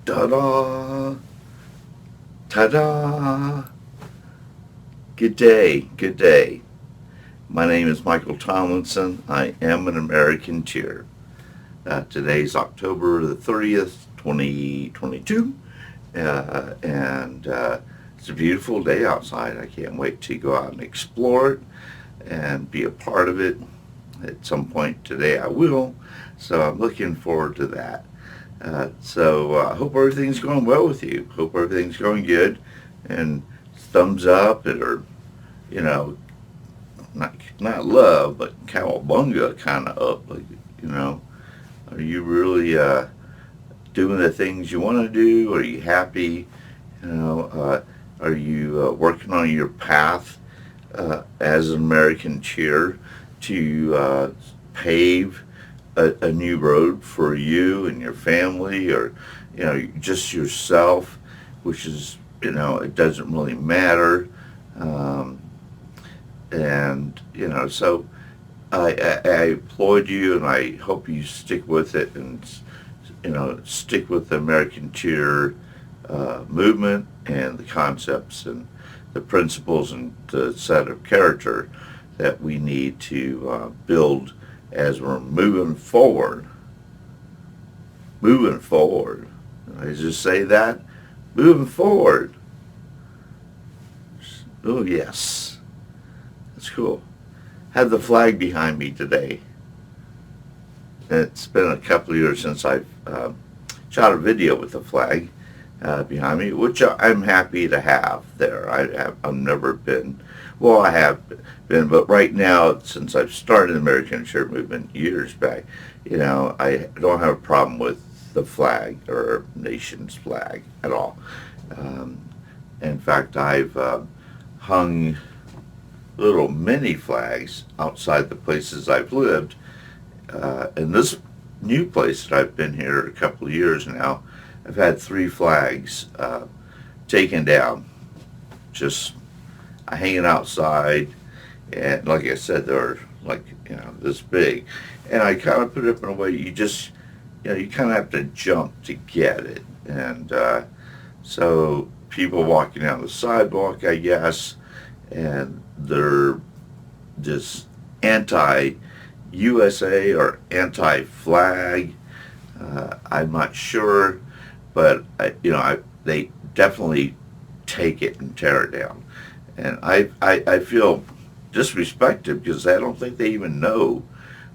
Ta-da! Ta-da! Good day, good day. My name is Michael Tomlinson. I am an American cheer. Today's October the 30th, 2022, and it's a beautiful day outside. I can't wait to go out and explore it and be a part of it. At some point today I will, so I'm looking forward to that. I hope everything's going well with you. Hope everything's going good, and thumbs up or you know not love but cowabunga kind of up. Like, you know, are you really doing the things you want to do? Are you happy? Are you working on your path as an American cheer to pave a new road for you and your family, or just yourself, which is, it doesn't really matter. Um, and so I applaud you, and I hope you stick with it, and stick with the American cheer movement and the concepts and the principles and the set of character that we need to build as we're moving forward. Moving forward. Did I just say that? Moving forward. Oh, yes. That's cool. Have the flag behind me today. It's been a couple of years since I've shot a video with the flag behind me, which I'm happy to have there. I've never been, well, I have been, but right now, since I've started the American Shirt Movement years back, I don't have a problem with the flag or nation's flag at all. Um, in fact, I've hung little mini flags outside the places I've lived. In this new place that I've been here a couple of years now, I've had 3 flags taken down, just hanging outside, and like I said, they're like this big, and I kind of put it up in a way you just you kind of have to jump to get it, and so people walking down the sidewalk, I guess, and they're just anti-USA or anti-flag. I'm not sure, but they definitely take it and tear it down, and I feel disrespected because I don't think they even know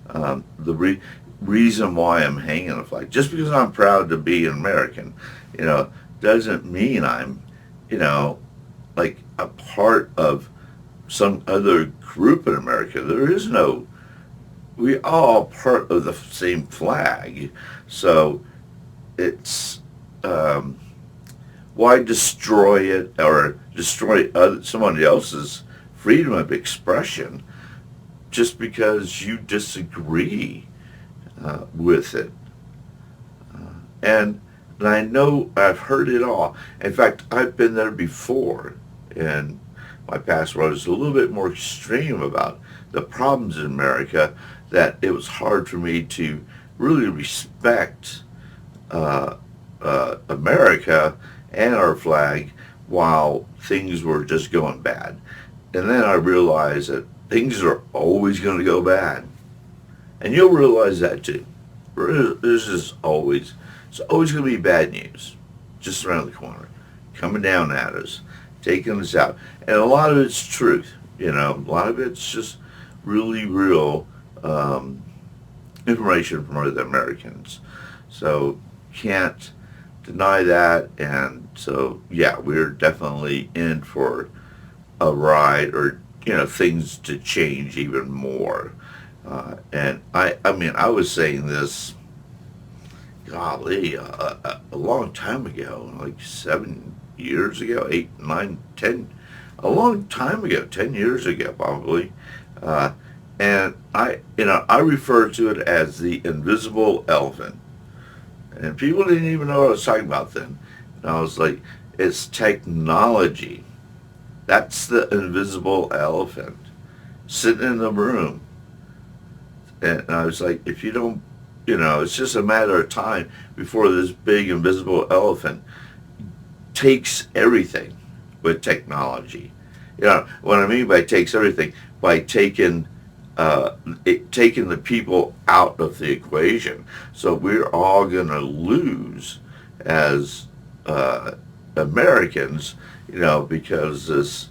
the reason why I'm hanging a flag. Just because I'm proud to be an American, doesn't mean I'm, like a part of some other group in America. There is no, we all part of the same flag. So it's, why destroy it or destroy somebody else's freedom of expression just because you disagree with it? And I know I've heard it all. In fact, I've been there before, and my past where I was a little bit more extreme about the problems in America, that it was hard for me to really respect America and our flag while things were just going bad. And then I realized that things are always going to go bad. And you'll realize that too. It's always going to be bad news just around the corner, coming down at us, taking us out. And a lot of it's truth, a lot of it's just really real information from other Americans. So can't deny that. And so, yeah, we're definitely in for a ride, or, things to change even more. And I mean, I was saying this, golly, a long time ago, like 7 years ago, 8, 9, 10, a long time ago, 10 years ago probably. And I refer to it as the invisible elephant. And people didn't even know what I was talking about then. And I was like, it's technology. That's the invisible elephant sitting in the room. And I was like, if you don't, it's just a matter of time before this big invisible elephant takes everything with technology. What I mean by takes everything, by taking the people out of the equation. So we're all going to lose as Americans, because this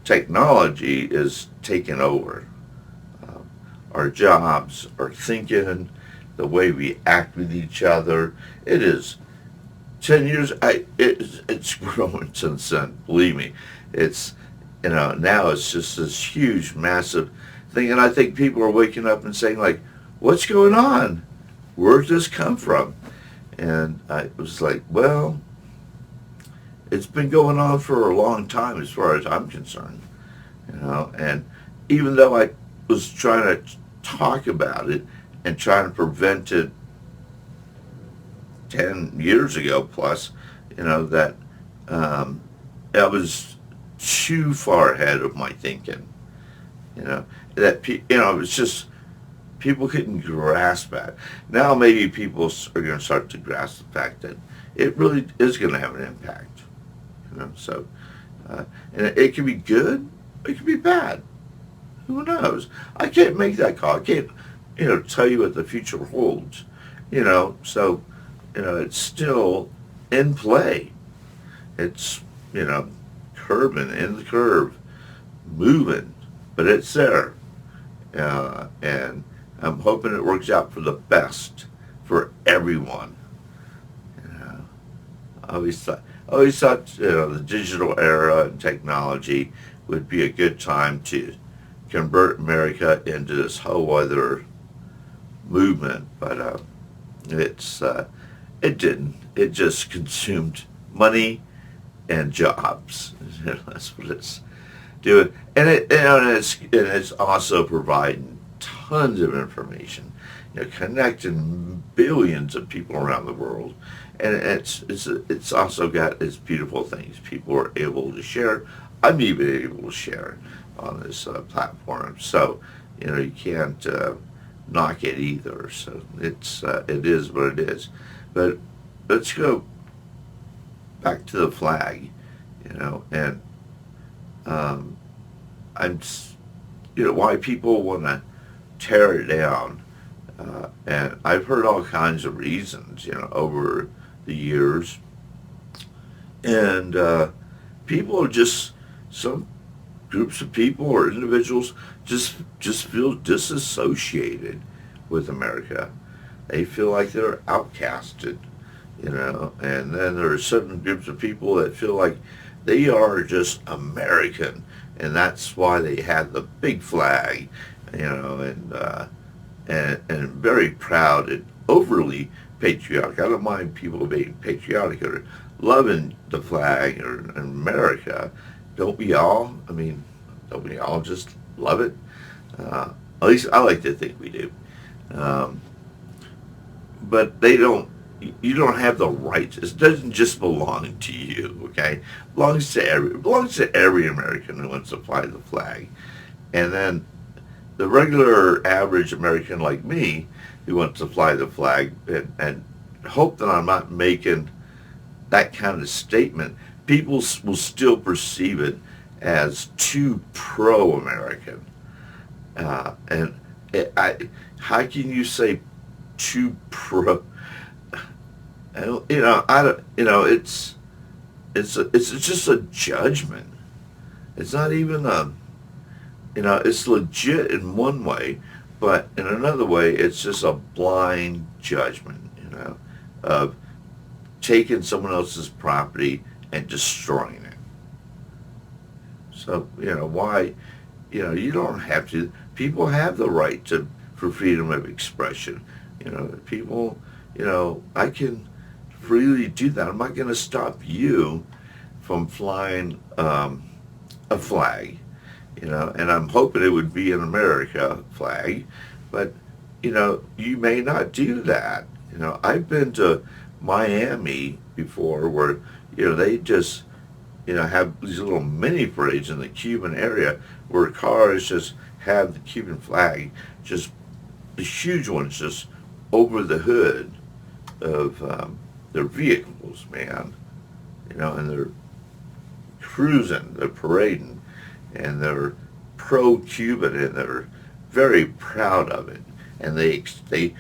technology is taking over our jobs, our thinking, the way we act with each other. It is 10 years. It's grown since then. Believe me, it's now it's just this huge, massive thing, and I think people are waking up and saying like, "What's going on? Where'd this come from?" And I was like, "Well, it's been going on for a long time, as far as I'm concerned." And even though I was trying to talk about it and trying to prevent it 10 years ago plus, that I was too far ahead of my thinking, it was just people couldn't grasp that. Now maybe people are going to start to grasp the fact that it really is going to have an impact, so, and it can be good, it can be bad. Who knows? I can't make that call. I can't, tell you what the future holds, so, it's still in play. It's, curving in the curve, moving, but it's there. And I'm hoping it works out for the best for everyone. I always thought, the digital era and technology would be a good time to convert America into this whole other movement, but it didn't. It just consumed money and jobs. That's what it's doing, and it's also providing tons of information, connecting billions of people around the world, and it's also got its beautiful things. People are able to share. I'm even able to share on this platform, so you can't knock it either. So it is what it is. But let's go back to the flag, and I'm, why people want to tear it down, and I've heard all kinds of reasons, over the years, and people are just, some groups of people or individuals just feel disassociated with America. They feel like they're outcasted, and then there are certain groups of people that feel like they are just American, and that's why they have the big flag, and very proud and overly patriotic. I don't mind people being patriotic or loving the flag or America. Don't we all? I mean, don't we all just love it? At least I like to think we do. But they don't. You don't have the rights. It doesn't just belong to you. Okay, it belongs to every American who wants to fly the flag, and then the regular average American like me who wants to fly the flag and hope that I'm not making that kind of statement. People will still perceive it as too pro-American, how can you say too pro? I don't. It's just a judgment. It's not even a. It's legit in one way, but in another way, it's just a blind judgment. Of taking someone else's property and destroying it. So why? You don't have to. People have the right for freedom of expression. People. I can freely do that. I'm not going to stop you from flying a flag, and I'm hoping it would be an America flag, but, you may not do that. I've been to Miami before where, they just, have these little mini parades in the Cuban area where cars just have the Cuban flag, just the huge ones just over the hood of their vehicles, man. And they're cruising, they're parading, and they're pro-Cuban, and they're very proud of it. And they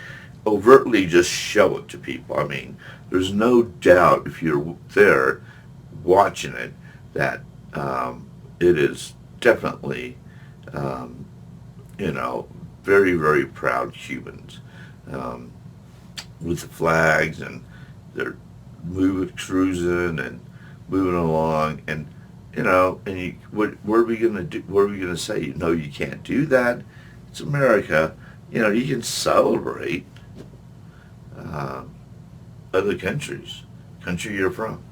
overtly just show it to people. I mean, there's no doubt if you're there watching it that it is definitely, um, very, very proud Cubans um, with the flags, and they're cruising and moving along, and what are we gonna do? What are we gonna say? No, you can't do that. It's America. You can celebrate uh, other country you're from,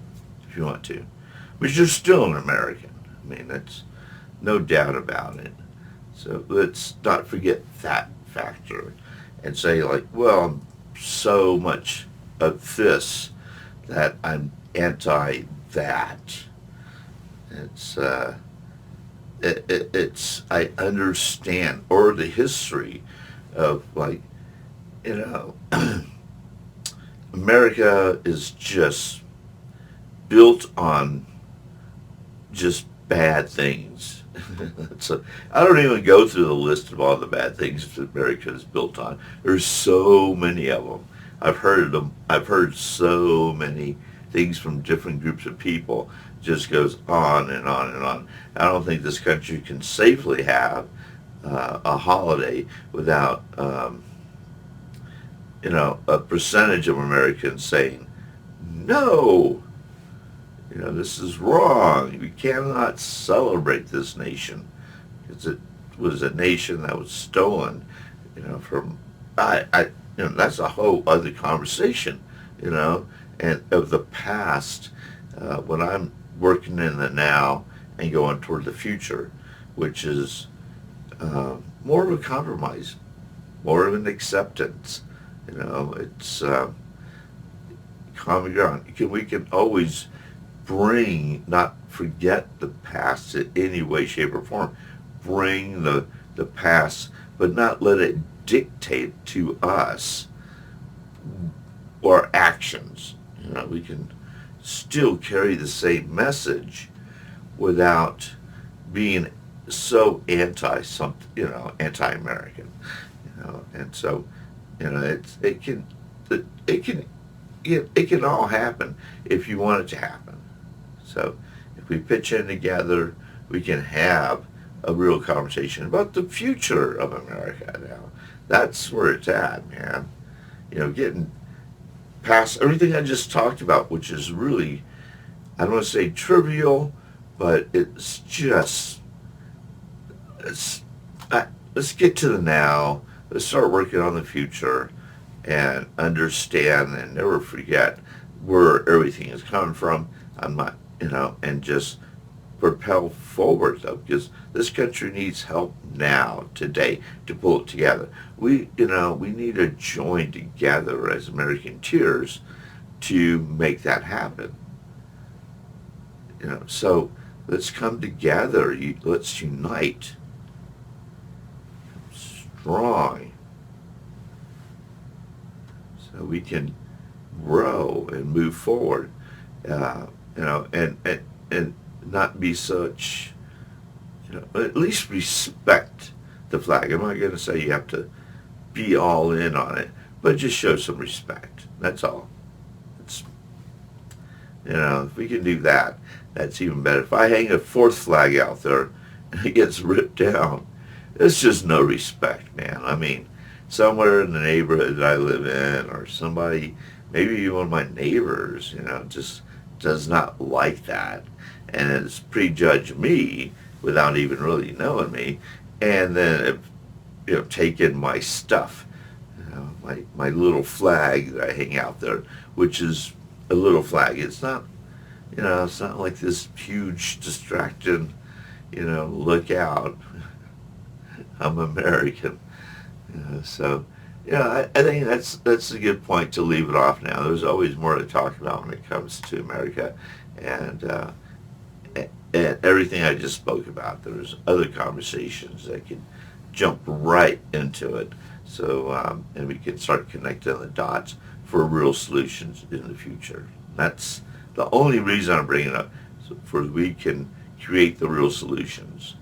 if you want to, but you're still an American. I mean, that's no doubt about it. So let's not forget that factor and say, like, well, I'm so much of this that I'm anti that. It's I understand, or the history of, like, you know America is just built on just bad things. So I don't even go through the list of all the bad things that America is built on. There's so many of them. I've heard them. I've heard so many things from different groups of people. It just goes on and on and on. I don't think this country can safely have a holiday without, a percentage of Americans saying, no, this is wrong. We cannot celebrate this nation because it was a nation that was stolen, from, that's a whole other conversation, and of the past, when I'm working in the now and going toward the future, which is more of a compromise, more of an acceptance. It's common ground. We can always not forget the past in any way, shape, or form. Bring the past, but not let it dictate to us or actions. We can still carry the same message without being so anti-American. And so, it can all happen if you want it to happen. So if we pitch in together, we can have a real conversation about the future of America now. That's where it's at, man. Getting past everything I just talked about, which is really, I don't want to say trivial, but it's just, let's get to the now. Let's start working on the future and understand and never forget where everything is coming from. I'm not, and just propel forward, though, because this country needs help now, today, to pull it together. We need to join together as American tears to make that happen. So let's come together. Let's unite. Strong. So we can grow and move forward. And not be such, at least respect the flag. I'm not going to say you have to be all in on it, but just show some respect. That's all. It's, if we can do that, that's even better. If I hang a fourth flag out there and it gets ripped down, it's just no respect, man. I mean, somewhere in the neighborhood that I live in, or somebody, maybe one of my neighbors, just does not like that, and has prejudged me without even really knowing me, and then taken my stuff, my little flag that I hang out there, which is a little flag. It's not, it's not like this huge distraction, look out, I'm American. So I think that's a good point to leave it off now. There's always more to talk about when it comes to America, and everything I just spoke about. There's other conversations that could jump right into it. And we can start connecting the dots for real solutions in the future. That's the only reason I'm bringing it up, so for we can create the real solutions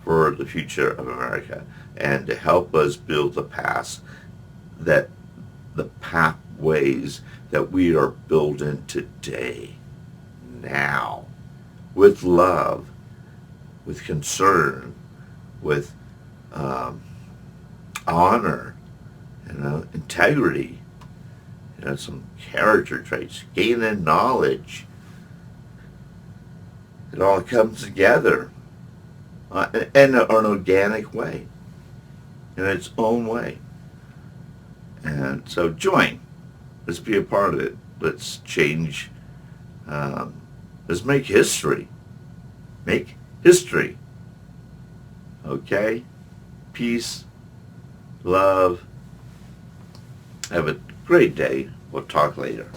for the future of America and to help us build the pathways that we are building today, now, with love, with concern, with honor, integrity, some character traits, gaining knowledge. It all comes together in an organic way, in its own way. And so join. Let's be a part of it. Let's change. Let's make history. Make history. Okay? Peace, love. Have a great day. We'll talk later.